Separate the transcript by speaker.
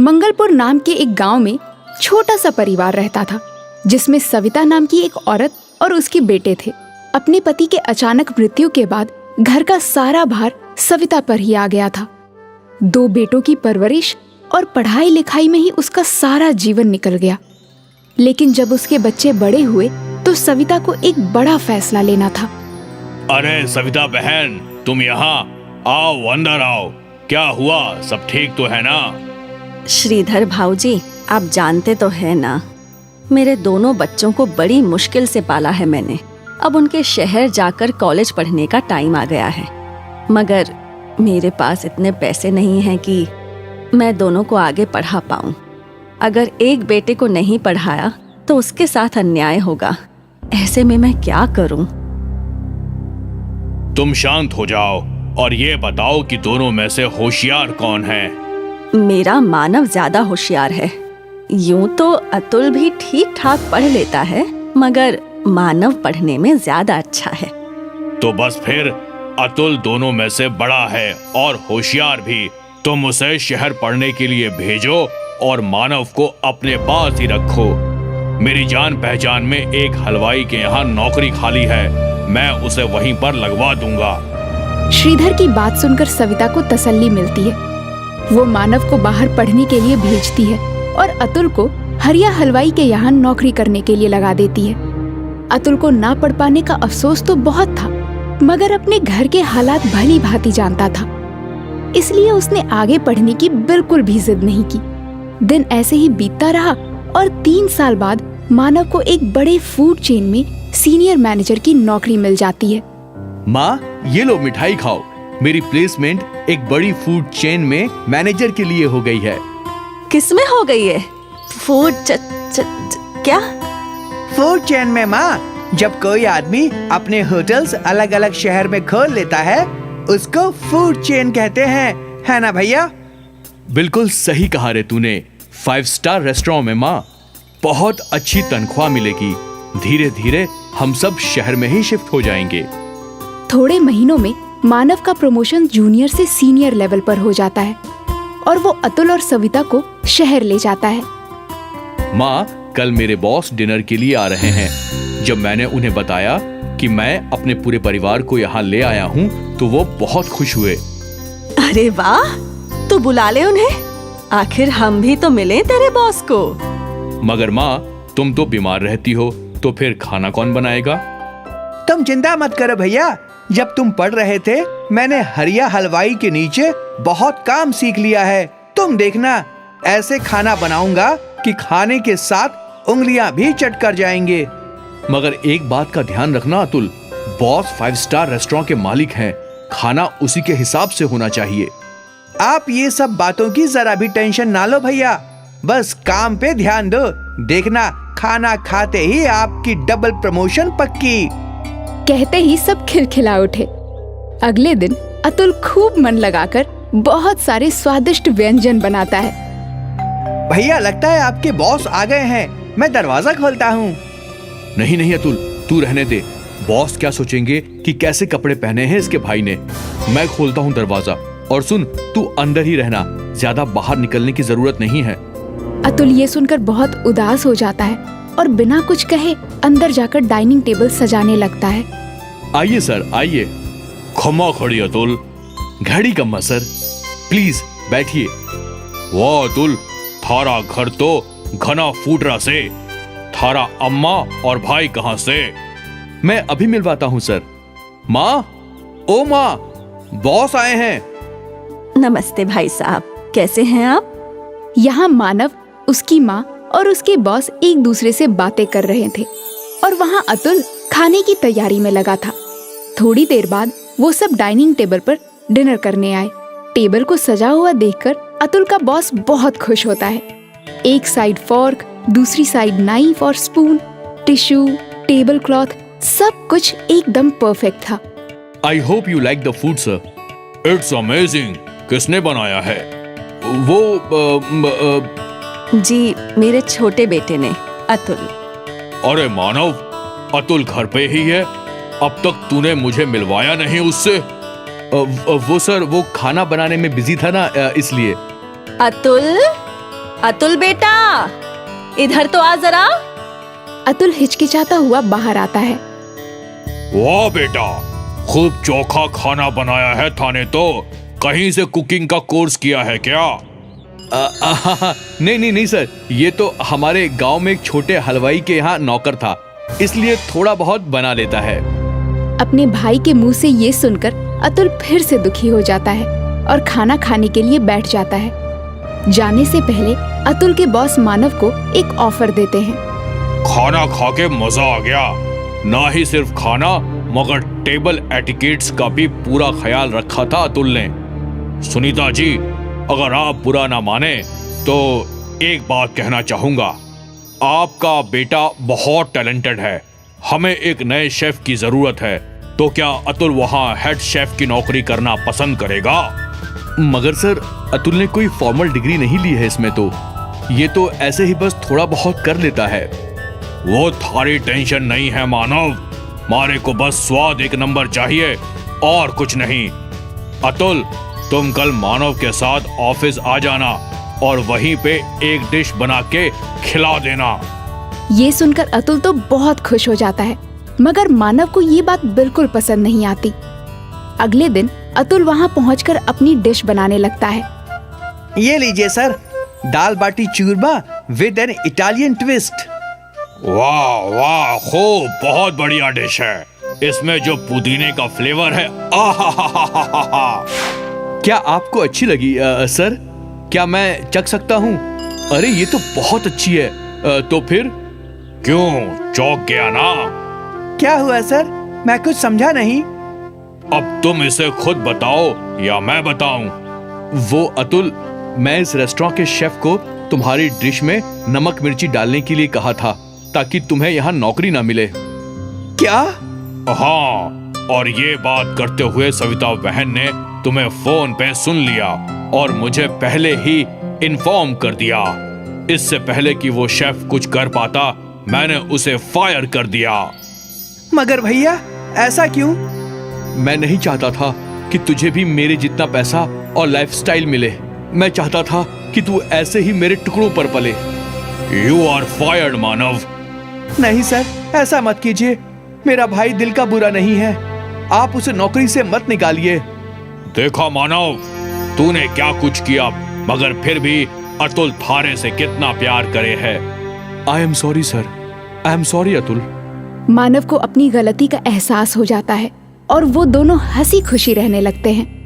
Speaker 1: मंगलपुर नाम के एक गांव में छोटा सा परिवार रहता था, जिसमें सविता नाम की एक औरत और उसके बेटे थे। अपने पति के अचानक मृत्यु के बाद घर का सारा भार सविता पर ही आ गया था। 2 बेटों की परवरिश और पढ़ाई लिखाई में ही उसका सारा जीवन निकल गया। लेकिन जब उसके बच्चे बड़े हुए तो सविता को एक बड़ा फैसला लेना था।
Speaker 2: अरे सविता बहन, तुम यहाँ आओ, अंदर आओ। क्या हुआ, सब ठीक तो है ना?
Speaker 3: श्रीधर भाऊजी, आप जानते तो है ना, मेरे दोनों बच्चों को बड़ी मुश्किल से पाला है मैंने। अब उनके शहर जाकर कॉलेज पढ़ने का टाइम आ गया है, मगर मेरे पास इतने पैसे नहीं हैं कि मैं दोनों को आगे पढ़ा पाऊं। अगर एक बेटे को नहीं पढ़ाया तो उसके साथ अन्याय होगा। ऐसे में मैं क्या करूं?
Speaker 2: तुम शांत हो जाओ और ये बताओ कि दोनों में से होशियार कौन है?
Speaker 3: मेरा मानव ज्यादा होशियार है। यूं तो अतुल भी ठीक ठाक पढ़ लेता है, मगर मानव पढ़ने में ज्यादा अच्छा है।
Speaker 2: तो बस फिर अतुल दोनों में से बड़ा है और होशियार भी। तुम उसे शहर पढ़ने के लिए भेजो और मानव को अपने पास ही रखो। मेरी जान पहचान में एक हलवाई के यहाँ नौकरी खाली है, मैं उसे वहीं पर लगवा दूंगा।
Speaker 1: श्रीधर की बात सुनकर सविता को तसल्ली मिलती है। वो मानव को बाहर पढ़ने के लिए भेजती है और अतुल को हरिया हलवाई के यहाँ नौकरी करने के लिए लगा देती है। अतुल को ना पढ़ पाने का अफसोस तो बहुत था, मगर अपने घर के हालात भली भांति जानता था, इसलिए उसने आगे पढ़ने की बिल्कुल भी जिद नहीं की। दिन ऐसे ही बीतता रहा और 3 साल बाद मानव को एक बड़े फूड चेन में सीनियर मैनेजर की नौकरी मिल जाती है।
Speaker 4: माँ, ये लो मिठाई खाओ। मेरी प्लेसमेंट एक बड़ी फूड चेन में मैनेजर के लिए हो गई है।
Speaker 3: किसमें हो गई है? फूड क्या?
Speaker 5: फूड चेन में माँ। जब कोई आदमी अपने होटल्स अलग अलग शहर में खोल लेता है, उसको फूड चेन कहते हैं, है ना भैया?
Speaker 4: बिल्कुल सही कहा रे तूने। 5 स्टार रेस्टोरेंट में माँ, बहुत अच्छी तनख्वाह मिलेगी। धीरे धीरे हम सब शहर में ही शिफ्ट हो जाएंगे।
Speaker 1: थोड़े महीनों में मानव का प्रमोशन जूनियर से सीनियर लेवल पर हो जाता है और वो अतुल और सविता को शहर ले जाता है।
Speaker 4: माँ, कल मेरे बॉस डिनर के लिए आ रहे हैं। जब मैंने उन्हें बताया कि मैं अपने पूरे परिवार को यहाँ ले आया हूँ तो वो बहुत खुश हुए।
Speaker 3: अरे वाह, तो बुला ले उन्हें। आखिर हम भी तो मिले तेरे बॉस को।
Speaker 4: मगर माँ, तुम तो बीमार रहती हो, तो फिर खाना कौन बनाएगा?
Speaker 5: तुम चिंता मत करो भैया। जब तुम पढ़ रहे थे, मैंने हरिया हलवाई के नीचे बहुत काम सीख लिया है। तुम देखना, ऐसे खाना बनाऊंगा कि खाने के साथ उंगलियां भी चट कर जाएंगे।
Speaker 4: मगर एक बात का ध्यान रखना अतुल, बॉस 5 स्टार रेस्टोरेंट के मालिक हैं। खाना उसी के हिसाब से होना चाहिए।
Speaker 5: आप ये सब बातों की जरा भी टेंशन ना लो भैया, बस काम पे ध्यान दो। देखना, खाना खाते ही आपकी डबल प्रमोशन पक्की।
Speaker 1: कहते ही सब खिलखिला उठे। अगले दिन अतुल खूब मन लगाकर बहुत सारे स्वादिष्ट व्यंजन बनाता है।
Speaker 5: भैया, लगता है आपके बॉस आ गए हैं। मैं दरवाजा खोलता हूँ।
Speaker 4: नहीं नहीं अतुल, तू रहने दे। बॉस क्या सोचेंगे कि कैसे कपड़े पहने हैं इसके भाई ने। मैं खोलता हूँ दरवाजा। और सुन, तू अंदर ही रहना, ज्यादा बाहर निकलने की जरूरत नहीं है।
Speaker 1: अतुल ये सुनकर बहुत उदास हो जाता है और बिना कुछ कहे अंदर जाकर डाइनिंग टेबल सजाने लगता है।
Speaker 4: आइए सर, आइए।
Speaker 2: खमा खड़ी अतुल।
Speaker 4: घड़ी कम्मा सर, प्लीज बैठिए।
Speaker 2: वाह अतुल, थारा घर तो घना फूटरा से। थारा अम्मा और भाई कहाँ से?
Speaker 4: मैं अभी मिलवाता हूँ सर। माँ, ओ माँ, बॉस आए हैं।
Speaker 3: नमस्ते भाई साहब, कैसे हैं आप?
Speaker 1: यहाँ मानव, उसकी माँ और उसके बॉस एक दूसरे से बातें कर रहे थे और वहाँ अतुल खाने की तैयारी में लगा था। थोड़ी देर बाद वो सब डाइनिंग टेबल पर डिनर करने आए। टेबल को सजा हुआ देखकर अतुल का बॉस बहुत खुश होता है। एक साइड फॉर्क, दूसरी साइड नाइफ और स्पून, टिश्यू, टेबल क्लॉथ, सब कुछ एकदम परफेक्ट था।
Speaker 4: I hope you like the food sir.
Speaker 2: It's amazing. किसने बनाया है?
Speaker 3: जी, मेरे छोटे बेटे ने, अतुल।
Speaker 2: अरे मानव, अतुल घर पे ही है। अब तक तूने मुझे मिलवाया नहीं उससे।
Speaker 4: वो सर, वो खाना बनाने में बिजी था ना, इसलिए।
Speaker 3: अतुल, अतुल बेटा, इधर तो आ जरा।
Speaker 1: अतुल हिचकिचाता हुआ बाहर आता है।
Speaker 2: वाह बेटा, खूब चोखा खाना बनाया है थाने तो। कहीं से कुकिंग का कोर्स किया है क्या?
Speaker 4: नहीं सर, ये तो हमारे गांव में एक छोटे हलवाई के यहाँ नौकर था, इसलिए थोड़ा बहुत बना लेता है।
Speaker 1: अपने भाई के मुंह से ये सुनकर अतुल फिर से दुखी हो जाता है और खाना खाने के लिए बैठ जाता है। जाने से पहले अतुल के बॉस मानव को एक ऑफर देते हैं।
Speaker 2: खाना खा के मजा आ गया। ना ही सिर्फ खाना मगर टेबल एटिकेट्स का भी पूरा ख्याल रखा था अतुल ने। सुनीता जी, अगर आप बुरा ना माने तो एक बात कहना चाहूंगा। आपका बेटा बहुत टैलेंटेड है, हमें एक नए शेफ की जरूरत है, तो क्या अतुल वहाँ हेड शेफ की नौकरी करना पसंद करेगा?
Speaker 4: मगर सर, अतुल ने कोई फॉर्मल डिग्री नहीं ली है इसमें तो। ये तो ऐसे ही बस थोड़ा बहुत कर लेता है।
Speaker 2: वो थारी टेंशन नहीं है मानव, मारे को बस स्वाद एक नंबर चाहिए और कुछ नहीं। अतुल, तुम कल मानव के साथ ऑफिस आ जाना और वहीं पे एक डिश बना के खिला देना।
Speaker 1: ये सुनकर अतुल तो बहुत खुश हो जाता है, मगर मानव को ये बात बिल्कुल पसंद नहीं आती। अगले दिन अतुल वहाँ पहुंचकर अपनी डिश बनाने लगता है।
Speaker 5: ये लीजिए sir, dal baati churma with an Italian twist.
Speaker 2: वाह वाह, खूब, बहुत बढ़िया डिश है। इसमें जो पुदीने का फ्लेवर है, आहा।
Speaker 4: क्या आपको अच्छी लगी सर? क्या मैं चख सकता हूँ? अरे ये तो बहुत अच्छी है। तो फिर?
Speaker 2: क्यों, चौंक गया ना?
Speaker 5: क्या हुआ सर, मैं कुछ समझा नहीं।
Speaker 2: अब तुम इसे खुद बताओ या मैं बताऊं?
Speaker 4: वो अतुल, मैं इस रेस्टोरेंट के शेफ को तुम्हारी डिश में नमक मिर्ची डालने के लिए कहा था ताकि तुम्हें यहाँ नौकरी ना मिले।
Speaker 5: क्या?
Speaker 2: हाँ, और ये बात करते हुए सविता बहन ने तुम्हें फोन पे सुन लिया और मुझे पहले ही इन्फॉर्म कर दिया। इससे पहले कि वो शेफ कुछ कर पाता, मैंने उसे फायर कर दिया।
Speaker 5: मगर भैया, ऐसा क्यों?
Speaker 4: मैं नहीं चाहता था कि तुझे भी मेरे जितना पैसा और लाइफस्टाइल मिले। मैं चाहता था कि तू ऐसे ही मेरे टुकड़ों पर पले।
Speaker 2: यू आर फायर्ड मानव।
Speaker 5: नहीं सर, ऐसा मत कीजिए। मेरा भाई दिल का बुरा नहीं है, आप उसे नौकरी से मत निकालिए।
Speaker 2: देखा मानव, तूने क्या कुछ किया, मगर फिर भी अतुल थारे से कितना प्यार करे है।
Speaker 4: I am sorry sir, I am sorry Atul.
Speaker 1: Manav को अपनी गलती का एहसास हो जाता है और वो दोनों हंसी खुशी रहने लगते हैं।